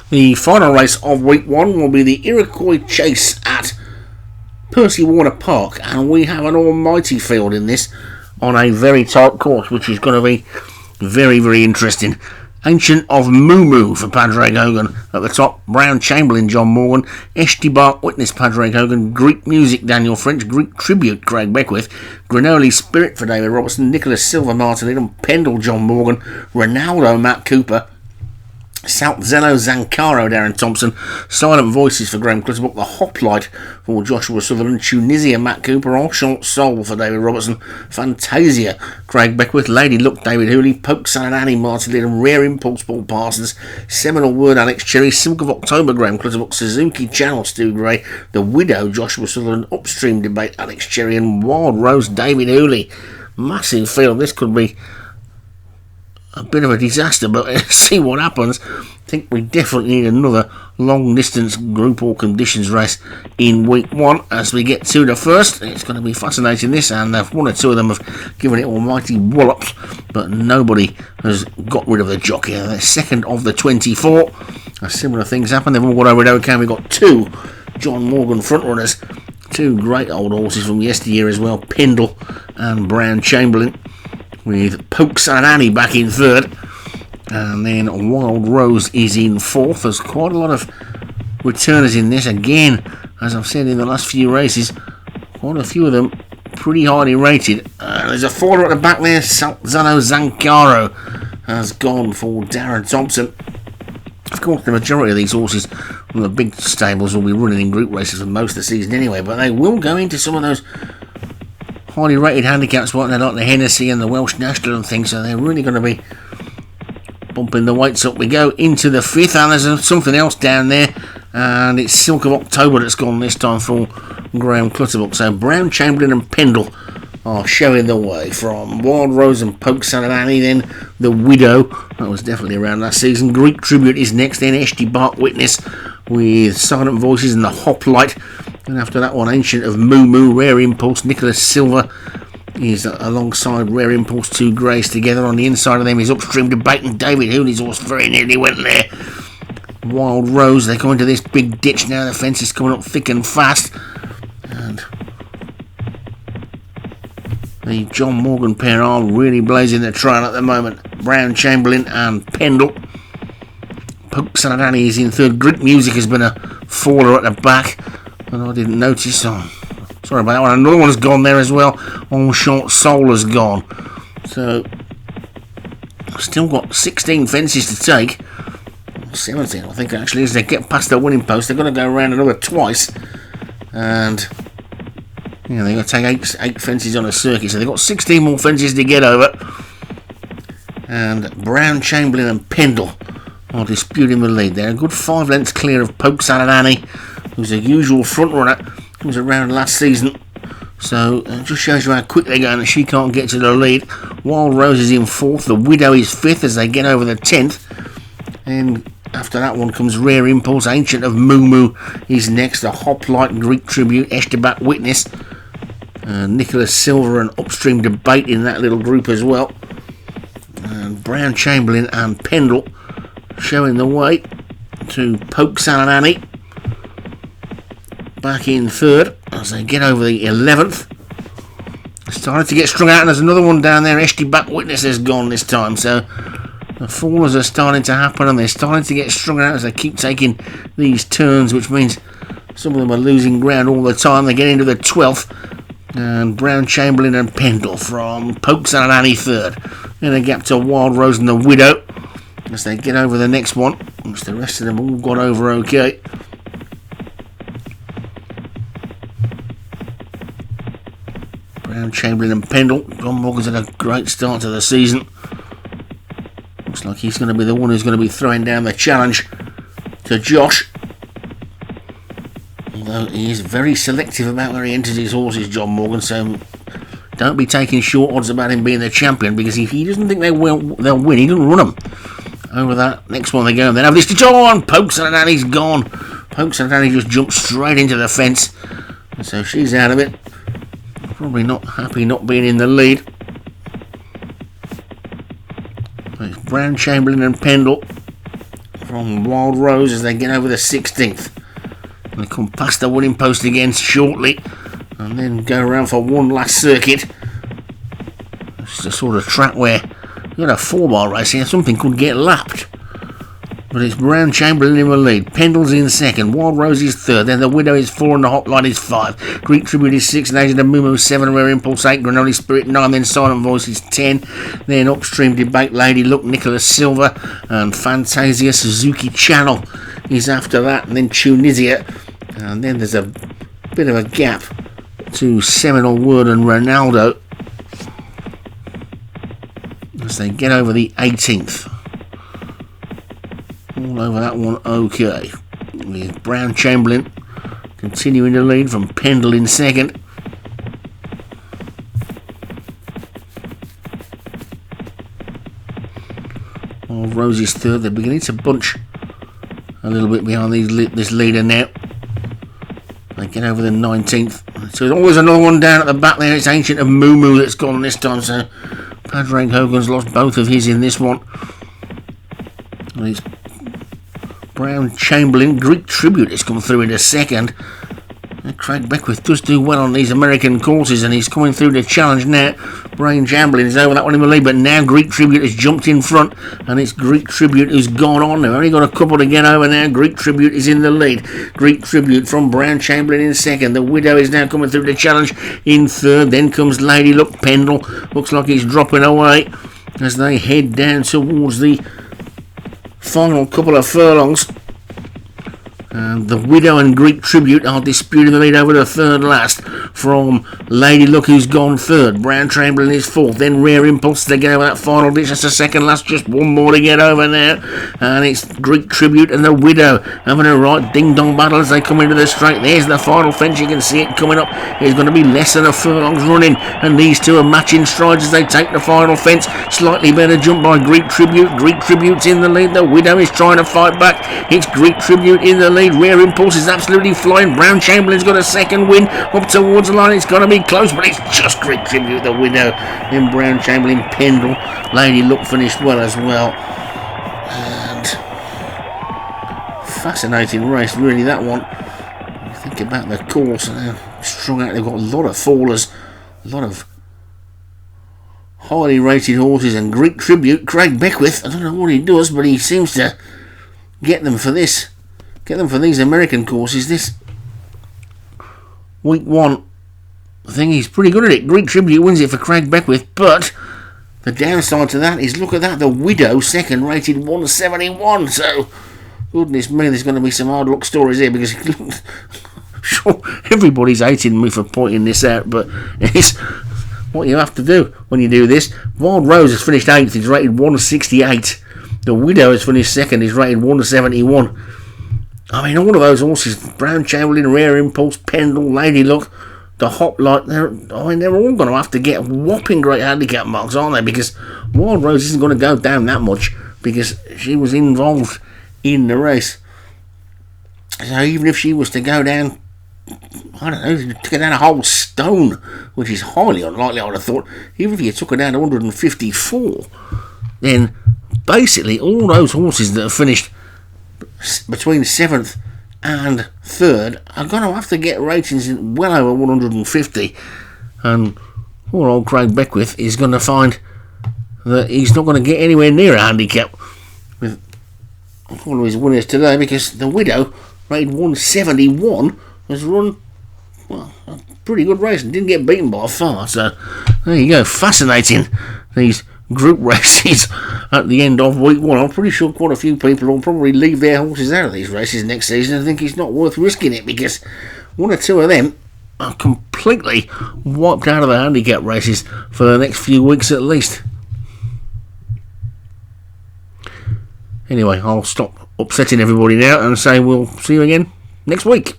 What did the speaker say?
The final race of week 1 will be the Iroquois Chase at Percy Warner Park, and we have an almighty field in this on a very tight course, which is going to be very, very interesting. Ancient of Moo for Padraig Hogan at the top, Brown Chamberlain John Morgan, Eshtibark Witness Padraig Hogan, Greek Music Daniel French, Greek Tribute Craig Beckwith, Granoli Spirit for David Robertson, Nicholas Silver Martin Eden, Pendle John Morgan, Ronaldo Matt Cooper, South Zello Zancaro Darren Thompson, Silent Voices for Graham Clutterbuck, The Hoplite for Joshua Sutherland, Tunisia Matt Cooper, Enchant Soul for David Robertson, Fantasia Craig Beckwith, Lady Luck David Hooley, Poke Son and Annie Martin Lydon, Rare Impulse Paul Parsons, Seminole Word Alex Cherry, Silk of October Graham Clutterbuck, Suzuki Channel Stu Gray, The Widow Joshua Sutherland, Upstream Debate Alex Cherry, and Wild Rose David Hooley. Massive field. This could be a bit of a disaster, but let's see what happens. I think we definitely need another long distance group or conditions race in week 1 as we get to the first. It's going to be fascinating this, and one or two of them have given it almighty wallops, but nobody has got rid of the jockey. The second of the 24. Similar things happen. They've all got over at OK. We've got 2 John Morgan front runners, 2 great old horses from yesteryear as well, Pendle and Brown Chamberlain, with Poke Son and Annie back in 3rd, and then Wild Rose is in 4th. There's quite a lot of returners in this. Again, as I've said in the last few races, quite a few of them pretty highly rated. There's a faller at the back there. Zano Zancaro has gone for Darren Thompson. Of course, the majority of these horses from the big stables will be running in group races for most of the season anyway, but they will go into some of those highly rated handicaps, like the Hennessy and the Welsh National and things, so they're really going to be bumping the weights up. We go into the 5th, and there's something else down there, and it's Silk of October that's gone this time for Graham Clutterbuck. So Brown Chamberlain and Pendle are showing the way from Wild Rose and Poke Son and Annie. Then The Widow, that was definitely around last season. Greek Tribute is next, then Eshtibark Witness with Silent Voices and The Hoplite. And after that one, Ancient of Moo, Rare Impulse, Nicholas Silver is alongside Rare Impulse, 2 greys together. On the inside of them is Upstream Debate and David Hooley's horse very nearly went there. Wild Rose, they come into this big ditch now. The fence is coming up thick and fast. And the John Morgan pair are really blazing the trail at the moment. Brown Chamberlain and Pendle. Poke Son and Annie is in 3rd. Greek Music has been a faller at the back, and I didn't notice. Sorry about that one. Another one's gone there as well. Enchant Soul has gone. So, I've still got 16 fences to take. 17, I think, actually. As they get past the winning post, they're going to go around another twice. And they've got to take 8 fences on a circuit. So they've got 16 more fences to get over. And Brown Chamberlain and Pendle are disputing the lead. They're a good 5 lengths clear of Poke Son and Annie, who's a usual front runner. He was around last season, so it just shows you how quick they're going that she can't get to the lead. Wild Rose is in 4th, The Widow is 5th as they get over the 10th, and after that one comes Rare Impulse. Ancient of Moo is next, The Hoplite, Greek Tribute, Eshtibark Witness, Nicholas Silver and Upstream Debate in that little group as well, and Brown Chamberlain and Pendle showing the way to Poke Son and Annie back in 3rd as they get over the 11th. Starting to get strung out, and there's another one down there. Eshtibark Witness has gone this time, so the fallers are starting to happen, and they're starting to get strung out as they keep taking these turns, which means some of them are losing ground all the time. They get into the 12th, and Brown Chamberlain and Pendle from Poke Son and Annie 3rd. Then a gap to Wild Rose and The Widow as they get over the next one, which the rest of them all got over okay. Brown Chamberlain and Pendle. John Morgan's had a great start to the season. Looks like he's going to be the one who's going to be throwing down the challenge to Josh. Although he is very selective about where he enters his horses, John Morgan, so don't be taking short odds about him being the champion, because if he doesn't think they'll win, he doesn't run them. Over that next one they go, and then have this to John. Poke Son and Annie's gone. Poke Son and Annie just jumped straight into the fence, and so she's out of it. Probably not happy not being in the lead. It's Brown Chamberlain and Pendle from Wild Rose as they get over the 16th. They come past the winning post again shortly and then go around for one last circuit. It's the sort of track where you got a 4-mile race here, something could get lapped. But it's Brown Chamberlain in the lead. Pendle's in second. Wild Rose is third. Then the Widow is 4 and the Hotline is 5. Greek Tribute is 6. Agent of Mumu 7. Rare Impulse 8. Granoli Spirit 9. Then Silent Voice is 10. Then Upstream Debate Lady Luck, Nicholas Silver, and Fantasia Suzuki Channel is after that. And then Tunisia. And then there's a bit of a gap to Seminole Word and Ronaldo as they get over the 18th. All over that one, okay. With Brown Chamberlain continuing to lead from Pendle in second. Wild Rose is third. They're beginning to bunch a little bit behind this leader now. They get over the 19th. So there's always another one down at the back there. It's Ancient of Mumu that's gone this time. So Padraig Hogan's lost both of his in this one. And it's Brown Chamberlain. Greek Tribute has come through in a second. And Craig Beckwith does do well on these American courses and he's coming through the challenge now. Brown Chamberlain is over that one in the lead, but now Greek Tribute has jumped in front and it's Greek Tribute who's gone on. They've only got a couple to get over now. Greek Tribute is in the lead. Greek Tribute from Brown Chamberlain in second. The Widow is now coming through the challenge in third. Then comes Lady Luck. Pendle looks like he's dropping away as they head down towards the final couple of furlongs. The Widow and Greek Tribute are disputing the lead over the third last from Lady Luck, who's gone third. Brown Chamberlain is fourth. Then Rare Impulse to get over that final ditch. That's the second last. Just one more to get over there. And it's Greek Tribute and the Widow having a right ding-dong battle as they come into the straight. There's the final fence. You can see it coming up. It's going to be less than a furlong's running. And these two are matching strides as they take the final fence. Slightly better jump by Greek Tribute. Greek Tribute's in the lead. The Widow is trying to fight back. It's Greek Tribute in the lead. Rare Impulse is absolutely flying. Brown Chamberlain's got a second win up towards the line. It's going to be close, but it's just Greek Tribute, the Widow. Then Brown Chamberlain, Pendle. Lady Luck finished well as well. And fascinating race, really, that one. Think about the course. Strung out. They've got a lot of fallers, a lot of highly rated horses, and Greek Tribute, Craig Beckwith, I don't know what he does, but he seems to get them for this. Get them for these American courses. This week one thing, he's pretty good at it. Greek Tribute wins it for Craig Beckwith, but the downside to that is, look at that, the Widow second rated 171. So goodness me, there's going to be some hard luck stories here, because sure, everybody's hating me for pointing this out, but it's what you have to do when you do this. Wild Rose has finished 8th, he's rated 168. The Widow has finished 2nd, he's rated 171. I mean, all of those horses, Brown Chamberlain, Rare Impulse, Pendle, Lady Luck, the Hoplite, they're all going to have to get whopping great handicap marks, aren't they? Because Wild Rose isn't going to go down that much because she was involved in the race. So even if she was to go down, I don't know, to go down a whole stone, which is highly unlikely, I would have thought, even if you took her down to 154, then basically all those horses that have finished between 7th and 3rd are going to have to get ratings well over 150, and poor old Craig Beckwith is going to find that he's not going to get anywhere near a handicap with all of his winners today, because the Widow, rated 171, has run, well, a pretty good race and didn't get beaten by far. So there you go, fascinating, these group races at the end of week one. I'm pretty sure quite a few people will probably leave their horses out of these races next season. I think it's not worth risking it, because one or two of them are completely wiped out of the handicap races for the next few weeks at least. Anyway, I'll stop upsetting everybody now and say we'll see you again next week.